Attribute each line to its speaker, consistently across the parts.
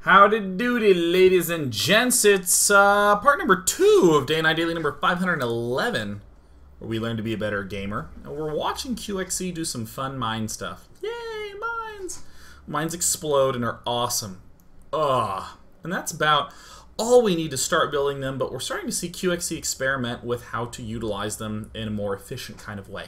Speaker 1: Howdy doody, ladies and gents. It's part number 2 of Day and Night Daily number 511, where we learn to be a better gamer. And we're watching QXC do some fun mine stuff. Yay, mines! Mines explode and are awesome. Ugh. And that's about all we need to start building them, but we're starting to see QXC experiment with how to utilize them in a more efficient kind of way.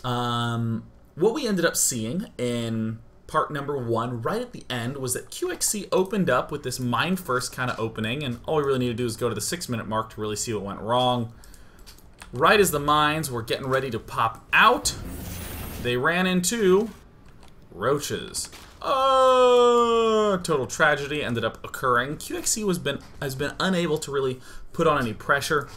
Speaker 1: What we ended up seeing in part number 1, right at the end, was that QXC opened up with this mine first kind of opening, and all we really need to do is go to the 6-minute mark to really see what went wrong. Right as the mines were getting ready to pop out, they ran into roaches. Oh, total tragedy ended up occurring. QXC has been unable to really put on any pressure.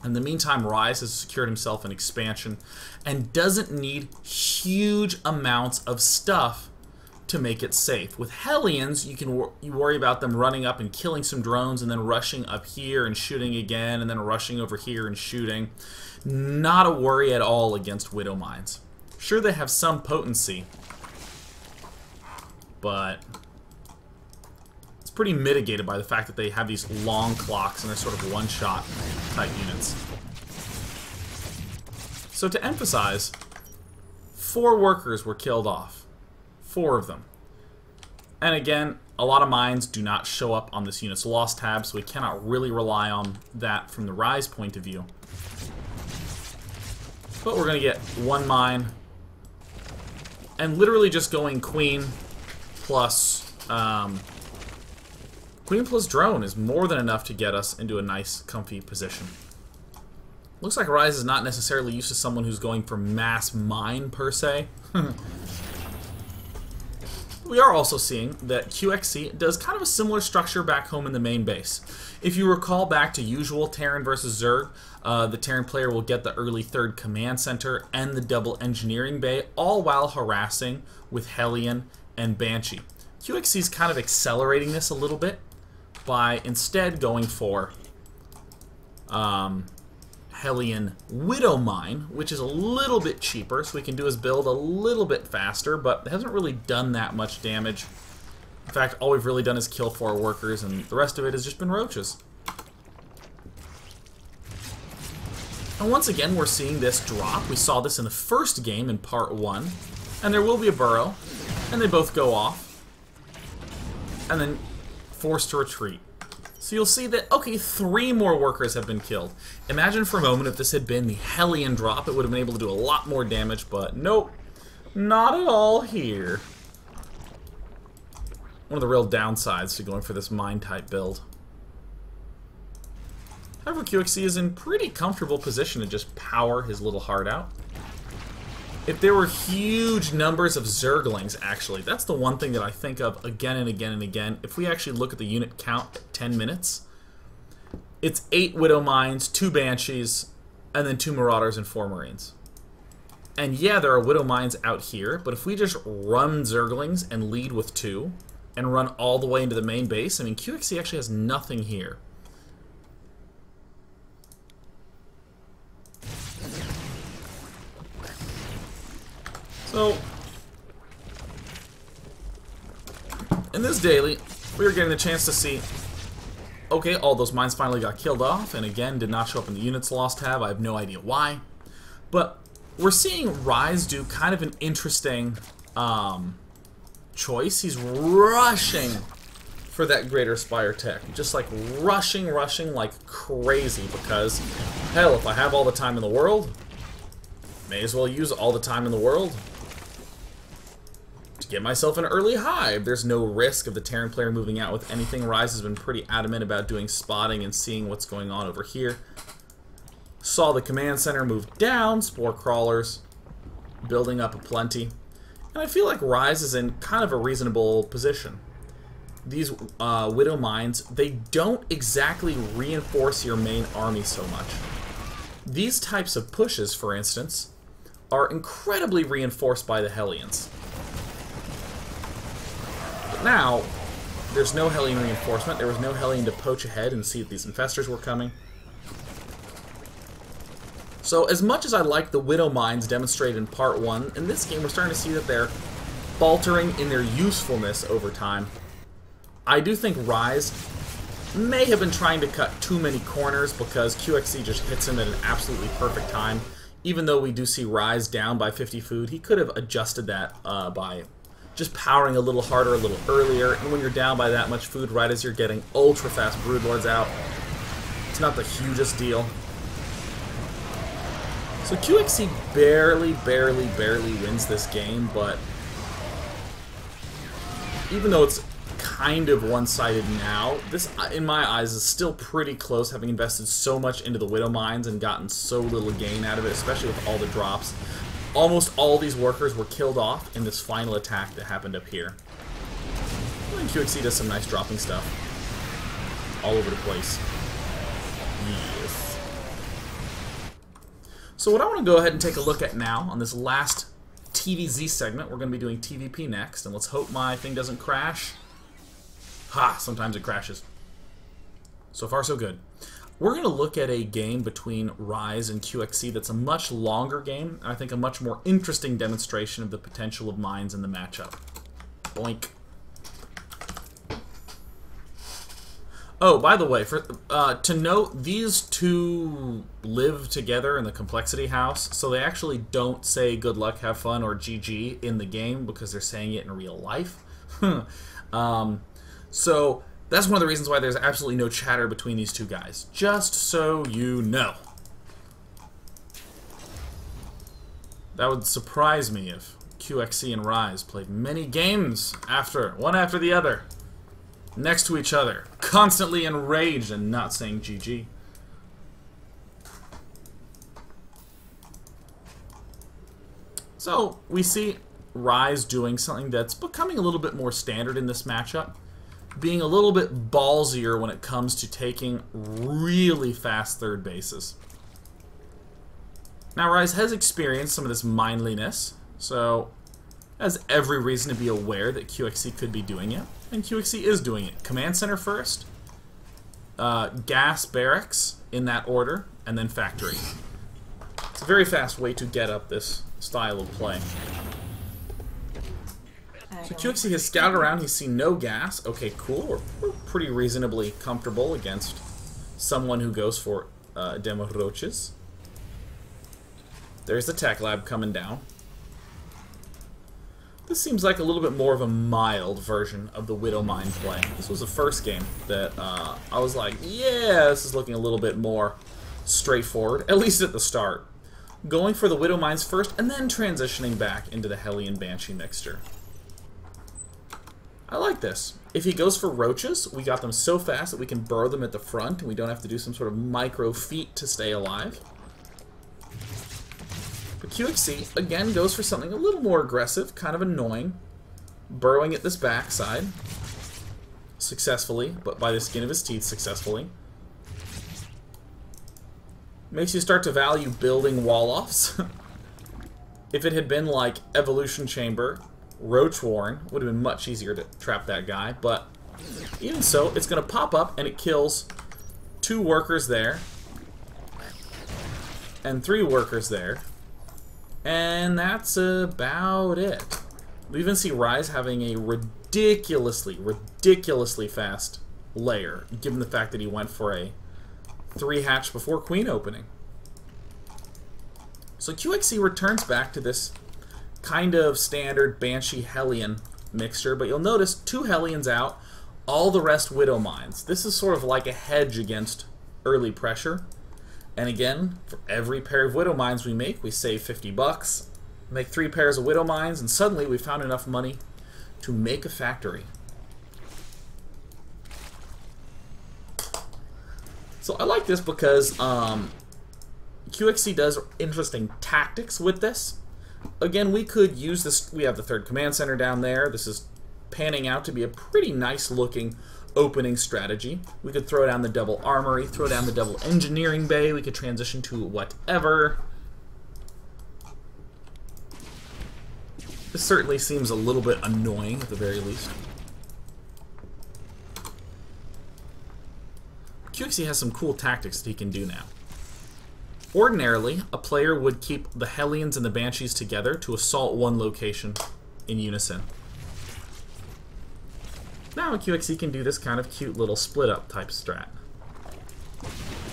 Speaker 1: In the meantime, Rise has secured himself an expansion and doesn't need huge amounts of stuff to make it safe. With Hellions, you worry about them running up and killing some drones and then rushing up here and shooting again and then rushing over here and shooting. Not a worry at all against Widow Mines. Sure, they have some potency, but it's pretty mitigated by the fact that they have these long clocks and they're sort of one-shot type units. So to emphasize, 4 workers were killed off. 4 of them. And again, a lot of mines do not show up on this unit's loss tab, so we cannot really rely on that from the Rise point of view. But we're going to get 1 mine, and literally just going Queen plus drone is more than enough to get us into a nice, comfy position. Looks like Rise is not necessarily used to someone who's going for mass mine, per se. We are also seeing that QXC does kind of a similar structure back home in the main base. If you recall back to usual Terran versus Zerg, the Terran player will get the early 3rd command center and the double engineering bay, all while harassing with Hellion and Banshee. QXC is kind of accelerating this a little bit by instead going for Hellion Widow Mine, which is a little bit cheaper, so we can do his build a little bit faster, but hasn't really done that much damage. In fact, all we've really done is kill 4 workers, and the rest of it has just been roaches. And once again, we're seeing this drop. We saw this in the first game in part 1, and there will be a burrow, and they both go off, and then forced to retreat. So you'll see that, okay, 3 more workers have been killed. Imagine for a moment if this had been the Hellion drop, it would have been able to do a lot more damage, but nope, not at all here. One of the real downsides to going for this mine-type build. However, QXC is in pretty comfortable position to just power his little heart out. If there were huge numbers of Zerglings, actually, that's the one thing that I think of again and again and again. If we actually look at the unit count at 10 minutes, it's 8 Widow Mines, 2 Banshees, and then 2 Marauders and 4 Marines. And yeah, there are Widow Mines out here, but if we just run Zerglings and lead with 2, and run all the way into the main base, I mean, QXC actually has nothing here. So, in this daily, we were getting the chance to see, okay, all those mines finally got killed off, and again, did not show up in the units lost tab. I have no idea why. But we're seeing Rise do kind of an interesting choice. He's rushing for that Greater Spire tech. Just like rushing like crazy, because, hell, if I have all the time in the world, may as well use all the time in the world to get myself an early hive. There's no risk of the Terran player moving out with anything. Rise has been pretty adamant about doing spotting and seeing what's going on over here. Saw the command center move down, spore crawlers building up aplenty. And I feel like Rise is in kind of a reasonable position. These Widow Mines, they don't exactly reinforce your main army so much. These types of pushes, for instance, are incredibly reinforced by the Hellions. But now, there's no Hellion reinforcement. There was no Hellion to poach ahead and see if these infestors were coming. So as much as I like the Widow Mines demonstrated in part 1, in this game we're starting to see that they're faltering in their usefulness over time. I do think Rise may have been trying to cut too many corners because QXC just hits him at an absolutely perfect time. Even though we do see Rise down by 50 food, he could have adjusted that by just powering a little harder a little earlier. And when you're down by that much food right as you're getting ultra fast Broodlords out, it's not the hugest deal. So QXC barely wins this game, but even though it's kind of one-sided now, this, in my eyes, is still pretty close, having invested so much into the Widow Mines and gotten so little gain out of it, especially with all the drops. Almost all these workers were killed off in this final attack that happened up here. I think QXC does some nice dropping stuff all over the place. Yes. So what I want to go ahead and take a look at now on this last TVZ segment, we're going to be doing TVP next, and let's hope my thing doesn't crash. Ha! Sometimes it crashes. So far, so good. We're going to look at a game between Rise and QXC that's a much longer game, and I think a much more interesting demonstration of the potential of mines in the matchup. Boink. Oh, by the way, to note, these two live together in the Complexity House, so they actually don't say good luck, have fun, or GG in the game because they're saying it in real life. So that's one of the reasons why there's absolutely no chatter between these two guys. Just so you know. That would surprise me if QXC and Rise played many games one after the other, next to each other, constantly enraged and not saying GG. So we see Rise doing something that's becoming a little bit more standard in this matchup, being a little bit ballsier when it comes to taking really fast third bases. Now Rise has experienced some of this mindliness, so has every reason to be aware that QXC could be doing it, and QXC is doing it. Command Center first, Gas Barracks in that order, and then Factory. It's a very fast way to get up this style of play. So QXC has scouted around, he's seen no gas. Okay, cool. We're pretty reasonably comfortable against someone who goes for Demo Roaches. There's the Tech Lab coming down. This seems like a little bit more of a mild version of the Widow Mine play. This was the first game that I was like, yeah, this is looking a little bit more straightforward, at least at the start. Going for the Widow Mines first, and then transitioning back into the Hellion Banshee mixture. I like this. If he goes for Roaches, we got them so fast that we can burrow them at the front, and we don't have to do some sort of micro feat to stay alive. But QXC, again, goes for something a little more aggressive, kind of annoying. Burrowing at this backside. Successfully, but by the skin of his teeth successfully. Makes you start to value building wall-offs. If it had been like Evolution Chamber, Roach Warren, would have been much easier to trap that guy, but even so, it's going to pop up and it kills 2 workers there, and 3 workers there, and that's about it. We even see Rise having a ridiculously fast layer, given the fact that he went for a 3 hatch before Queen opening. So QXC returns back to this kind of standard Banshee Hellion mixture, but you'll notice 2 Hellions out, all the rest Widow Mines. This is sort of like a hedge against early pressure. And again, for every pair of Widow Mines we make, we save 50 bucks, make 3 pairs of Widow Mines, and suddenly we found enough money to make a factory. So I like this because QXC does interesting tactics with this. Again, we could use this. We have the 3rd command center down there. This is panning out to be a pretty nice looking opening strategy. We could throw down the double armory, throw down the double engineering bay. We could transition to whatever. This certainly seems a little bit annoying at the very least. QXC has some cool tactics that he can do now. Ordinarily, a player would keep the Hellions and the Banshees together to assault one location in unison. Now QXC can do this kind of cute little split-up type strat.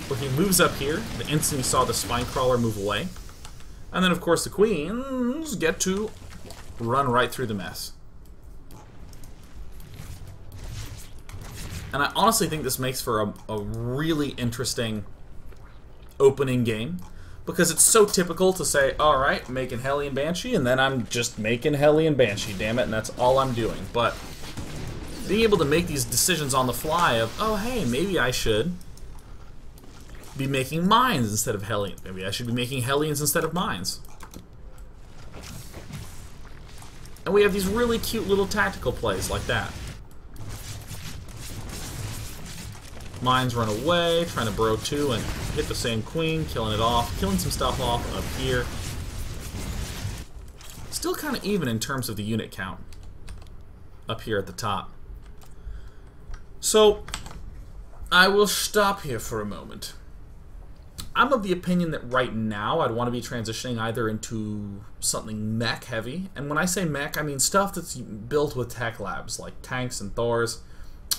Speaker 1: Where he moves up here, the instant he saw the spine crawler move away. And then, of course, the queens get to run right through the mess. And I honestly think this makes for a really interesting opening game. Because it's so typical to say, alright, making Hellion Banshee, and then I'm just making Hellion Banshee, damn it, and that's all I'm doing. But being able to make these decisions on the fly of, oh hey, maybe I should be making mines instead of Hellion. Maybe I should be making Hellions instead of mines. And we have these really cute little tactical plays like that. Mines run away, trying to burrow 2 and hit the same queen, killing it off, killing some stuff off up here. Still kind of even in terms of the unit count up here at the top. So, I will stop here for a moment. I'm of the opinion that right now I'd want to be transitioning either into something mech heavy, and when I say mech, I mean stuff that's built with tech labs, like tanks and Thors.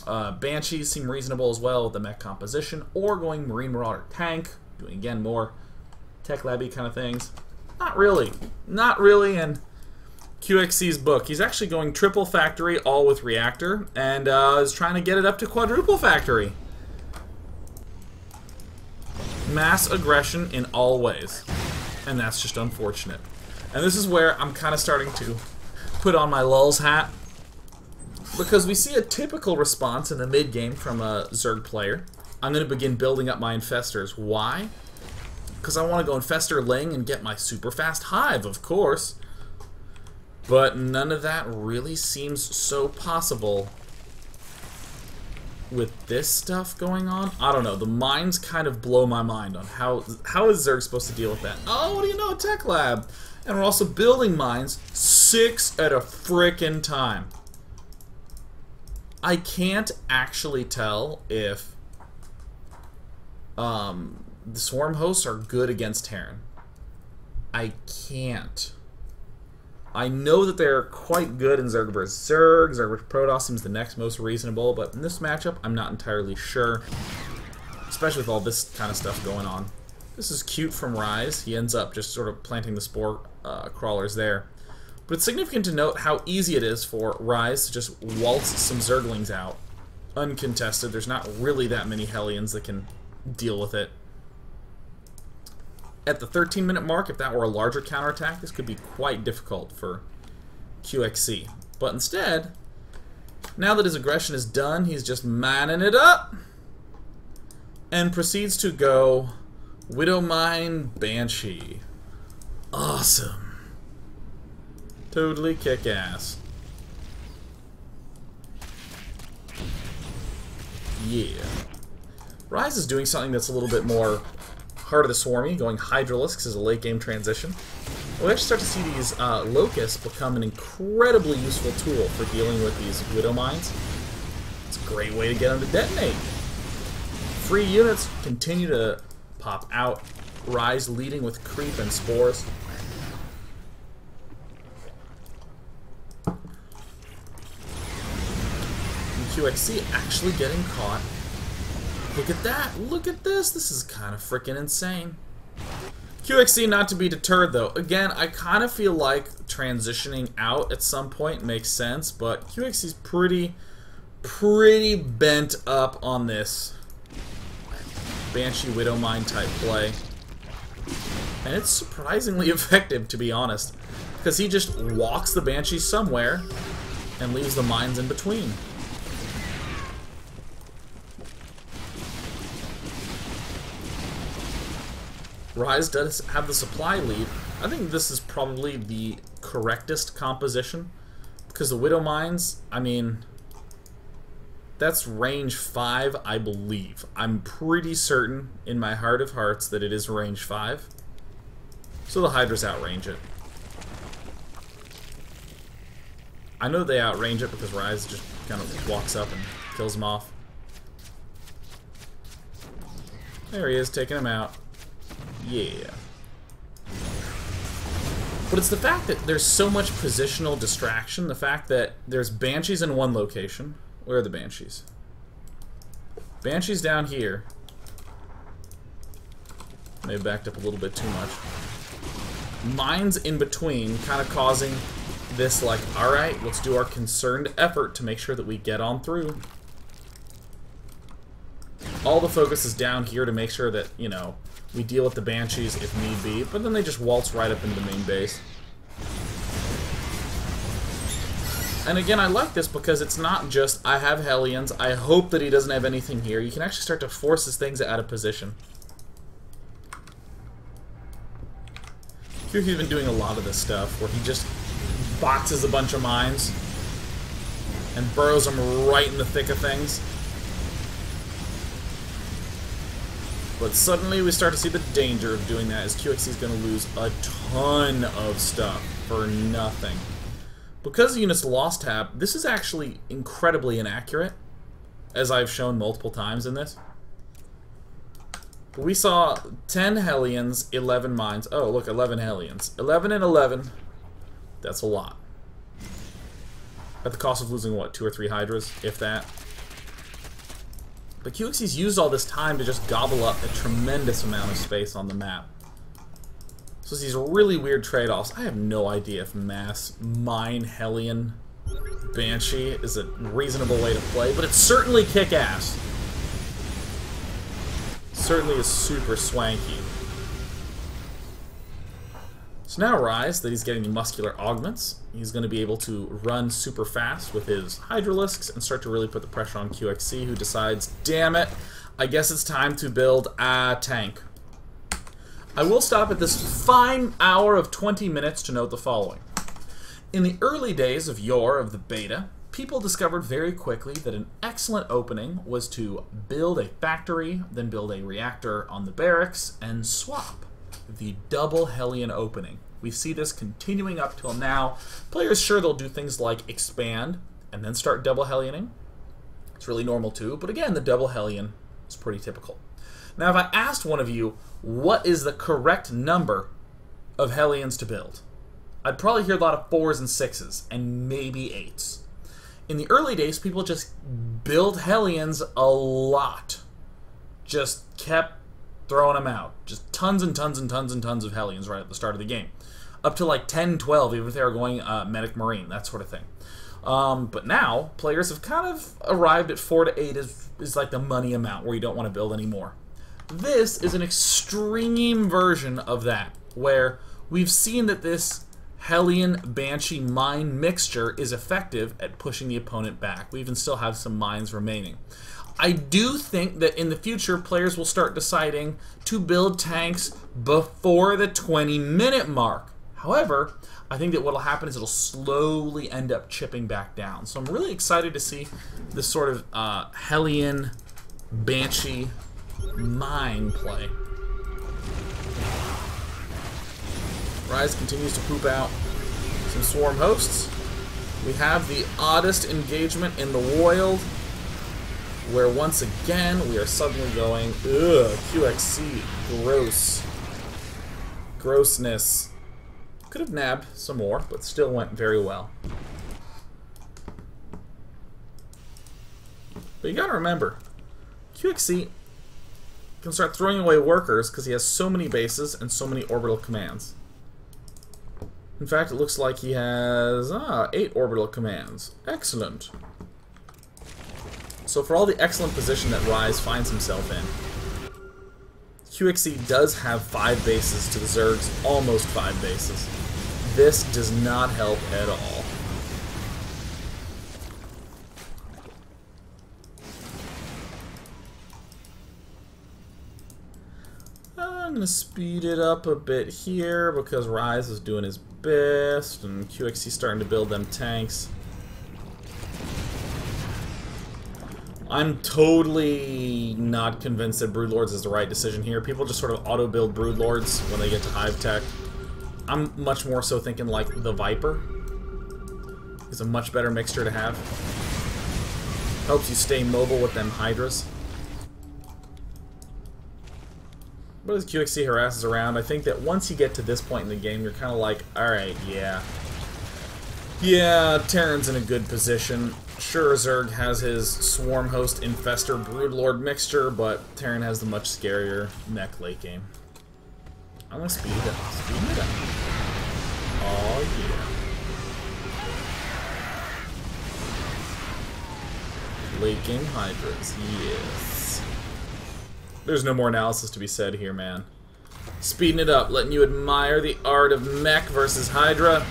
Speaker 1: Banshees seem reasonable as well with the mech composition, or going Marine Marauder tank, doing again more tech labby kind of things. Not really. Not really in QXC's book. He's actually going triple factory, all with reactor, and is trying to get it up to quadruple factory. Mass aggression in all ways. And that's just unfortunate. And this is where I'm kind of starting to put on my lulz hat. Because we see a typical response in the mid-game from a Zerg player. I'm going to begin building up my infestors. Why? Because I want to go infestor Ling and get my super fast hive, of course. But none of that really seems so possible with this stuff going on. I don't know. The mines kind of blow my mind on how is Zerg supposed to deal with that. Oh, what do you know? Tech lab. And we're also building mines 6 at a frickin' time. I can't actually tell if the swarm hosts are good against Terran. I can't. I know that they're quite good in Zerg vs. Zerg. Zerg vs. Protoss seems the next most reasonable, but in this matchup, I'm not entirely sure. Especially with all this kind of stuff going on. This is cute from Rise. He ends up just sort of planting the spore crawlers there. But it's significant to note how easy it is for Rise to just waltz some Zerglings out. Uncontested. There's not really that many Hellions that can deal with it. At the 13-minute mark, if that were a larger counterattack, this could be quite difficult for QXC. But instead, now that his aggression is done, he's just manning it up and proceeds to go Widowmine Banshee. Awesome. Totally kick-ass. Yeah. Rise is doing something that's a little bit more Heart of the Swarmy, going Hydralisks as a late-game transition. We actually start to see these Locusts become an incredibly useful tool for dealing with these Widow Mines. It's a great way to get them to detonate. Free units continue to pop out. Rise leading with creep and spores. And QXC actually getting caught. Look at that! Look at this! This is kind of freaking insane. QXC not to be deterred though. Again, I kind of feel like transitioning out at some point makes sense, but QXC's pretty bent up on this Banshee Widowmine type play. And it's surprisingly effective, to be honest, because he just walks the Banshee somewhere and leaves the mines in between. Rise does have the supply lead. I think this is probably the correctest composition, because the Widow Mines, I mean, that's range 5, I believe. I'm pretty certain in my heart of hearts that it is range 5. So the Hydras outrange it. I know they outrange it because Rise just kind of walks up and kills them off. There he is, taking him out. Yeah. But it's the fact that there's so much positional distraction, the fact that there's Banshees in one location, Where are the Banshees? Banshees down here. Maybe backed up a little bit too much. Mines in between, kind of causing this, like, alright, let's do our concerned effort to make sure that we get on through. All the focus is down here to make sure that, you know, we deal with the Banshees if need be, but then they just waltz right up into the main base. And again, I like this because it's not just, I have Hellions, I hope that he doesn't have anything here. You can actually start to force his things out of position. QXC's been doing a lot of this stuff, where he just boxes a bunch of mines and burrows them right in the thick of things. But suddenly we start to see the danger of doing that, as QXC's going to lose a ton of stuff for nothing. Because units lost tab, this is actually incredibly inaccurate, as I've shown multiple times in this. But we saw 10 Hellions, 11 mines. Oh, look, 11 Hellions. 11 and 11. That's a lot. At the cost of losing, what, 2 or 3 Hydras, if that. But QXC's used all this time to just gobble up a tremendous amount of space on the map. So these really weird trade-offs. I have no idea if mass mine Hellion Banshee is a reasonable way to play, but it's certainly kick-ass. Certainly is super swanky. So now Rise, that he's getting the muscular augments, he's going to be able to run super fast with his Hydralisks and start to really put the pressure on QXC, who decides, damn it, I guess it's time to build a tank. I will stop at this fine hour of 20 minutes to note the following. In the early days of yore of the beta, people discovered very quickly that an excellent opening was to build a factory, then build a reactor on the barracks, and swap the double Hellion opening. We see this continuing up till now. Players, sure, they'll do things like expand and then start double Hellioning. It's really normal too, but again, the double Hellion is pretty typical. Now, if I asked one of you, what is the correct number of Hellions to build? I'd probably hear a lot of 4s and 6s, and maybe 8s. In the early days, people just built Hellions a lot. Just kept throwing them out. Just tons and tons and tons and tons of Hellions right at the start of the game. Up to like 10, 12, even if they were going Medic Marine, that sort of thing. But now, players have kind of arrived at 4 to 8 is like the money amount where you don't want to build anymore. This is an extreme version of that, where we've seen that this Hellion Banshee mine mixture is effective at pushing the opponent back. We even still have some mines remaining. I do think that in the future, players will start deciding to build tanks before the 20-minute mark. However, I think that what will happen is it'll slowly end up chipping back down. So I'm really excited to see this sort of Hellion Banshee mine play. Rise continues to poop out some swarm hosts. We have the oddest engagement in the wild, where once again we are suddenly going, ugh, QXC, gross. Grossness. Could have nabbed some more, but still went very well. But you gotta remember, QXC can start throwing away workers because he has so many bases and so many orbital commands. In fact, it looks like he has 8 orbital commands. Excellent. So for all the excellent position that Rise finds himself in, QXC does have 5 bases to the Zerg's almost 5 bases. This does not help at all. I'm going to speed it up a bit here because Rise is doing his best and QXC starting to build them tanks. I'm totally not convinced that Broodlords is the right decision here. People just sort of auto-build Broodlords when they get to Hive Tech. I'm much more so thinking like the Viper is a much better mixture to have. Helps you stay mobile with them Hydras. But as QXC harasses around, I think that once you get to this point in the game, you're kind of like, alright, yeah. Yeah, Terran's in a good position. Sure, Zerg has his Swarm Host Infester Broodlord mixture, but Terran has the much scarier mech late game. I'm gonna speed it up. Speed it up. Oh yeah. Late game Hydras, yes. There's no more analysis to be said here, man. Speeding it up, letting you admire the art of mech versus Hydra.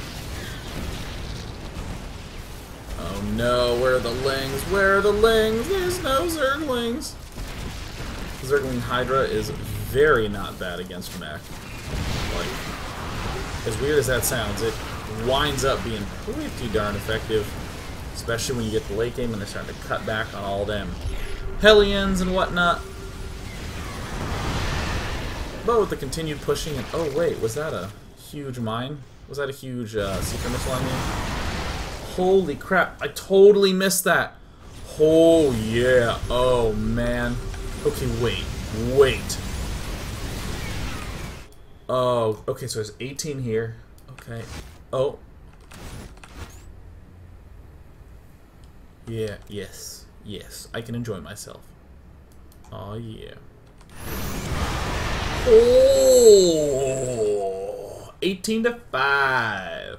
Speaker 1: Oh no, where are the lings? Where are the lings? There's no Zerglings. Zergling Hydra is very not bad against mech. Like, as weird as that sounds, it winds up being pretty darn effective. Especially when you get to late game and they're starting to cut back on all them Hellions and whatnot. But with the continued pushing and... Oh wait, was that a huge mine? Was that a huge secret missile I mean? Holy crap, I totally missed that. Oh yeah, oh man. Okay, wait. Oh, okay, so there's 18 here. Okay. Oh. Yeah, yes, I can enjoy myself. Oh yeah. Oh, 18 to 5.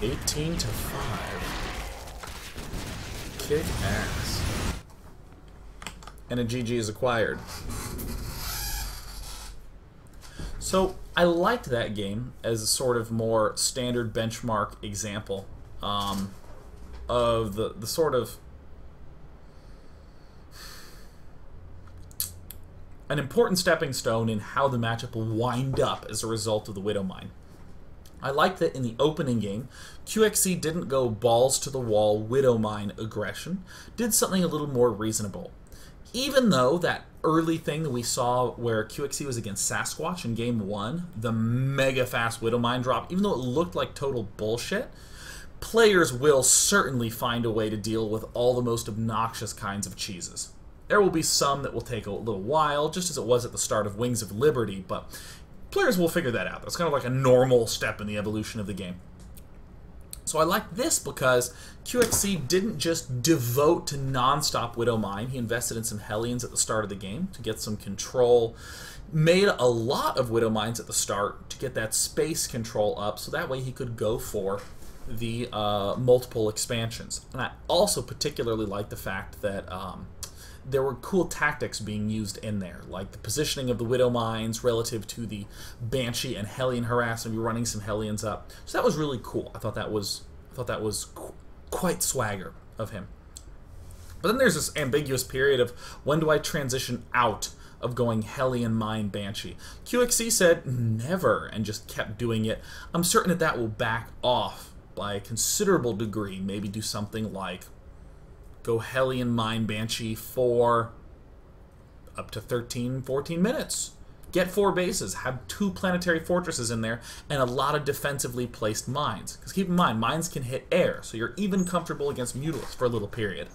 Speaker 1: 18 to 5. Kick ass. And a GG is acquired. So, I liked that game as a sort of more standard benchmark example of the sort of an important stepping stone in how the matchup will wind up as a result of the Widow Mine. I like that in the opening game, QXC didn't go balls to the wall Widow Mine aggression, did something a little more reasonable. Even though that early thing that we saw where QXC was against Sasquatch in game 1, the mega fast Widow Mine drop, even though it looked like total bullshit, players will certainly find a way to deal with all the most obnoxious kinds of cheeses. There will be some that will take a little while, just as it was at the start of Wings of Liberty, but players will figure that out. That's kind of like a normal step in the evolution of the game. So I like this because QXC didn't just devote to non-stop Widow Mine. He invested in some Hellions at the start of the game to get some control. Made a lot of Widow Mines at the start to get that space control up, so that way he could go for the multiple expansions. And I also particularly like the fact that there were cool tactics being used in there, like the positioning of the Widow Mines relative to the Banshee and Hellion harassment. You're running some Hellions up, so that was really cool. I thought that was quite swagger of him. But then there's this ambiguous period of when do I transition out of going Hellion Mine Banshee. QXC said never and just kept doing it. I'm certain that will back off by a considerable degree. Maybe do something like go Hellion Mine Banshee for up to 13, 14 minutes. Get 4 bases, have 2 planetary fortresses in there, and a lot of defensively placed mines. Because keep in mind, mines can hit air, so you're even comfortable against Mutalisks for a little period.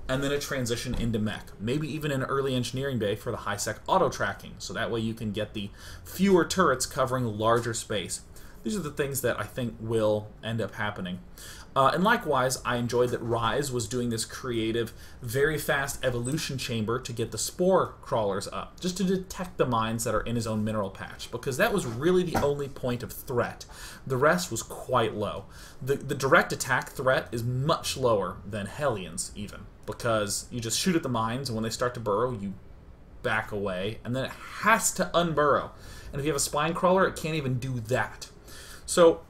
Speaker 1: And then a transition into mech. Maybe even an early engineering bay for the high-sec auto-tracking, so that way you can get the fewer turrets covering larger space. These are the things that I think will end up happening. And likewise, I enjoyed that Rise was doing this creative, very fast evolution chamber to get the spore crawlers up, just to detect the mines that are in his own mineral patch, because that was really the only point of threat. The rest was quite low. The direct attack threat is much lower than Hellions, even, because you just shoot at the mines, and when they start to burrow, you back away, and then it has to unburrow. And if you have a spine crawler, it can't even do that. So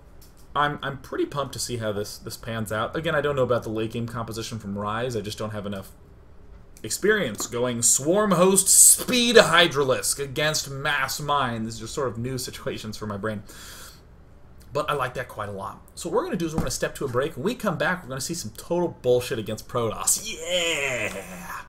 Speaker 1: I'm pretty pumped to see how this pans out. Again, I don't know about the late game composition from Rise. I just don't have enough experience going Swarm Host Speed Hydralisk against Mass Mine. These are sort of new situations for my brain. But I like that quite a lot. So what we're going to do is we're going to step to a break. When we come back, we're going to see some total bullshit against Protoss. Yeah!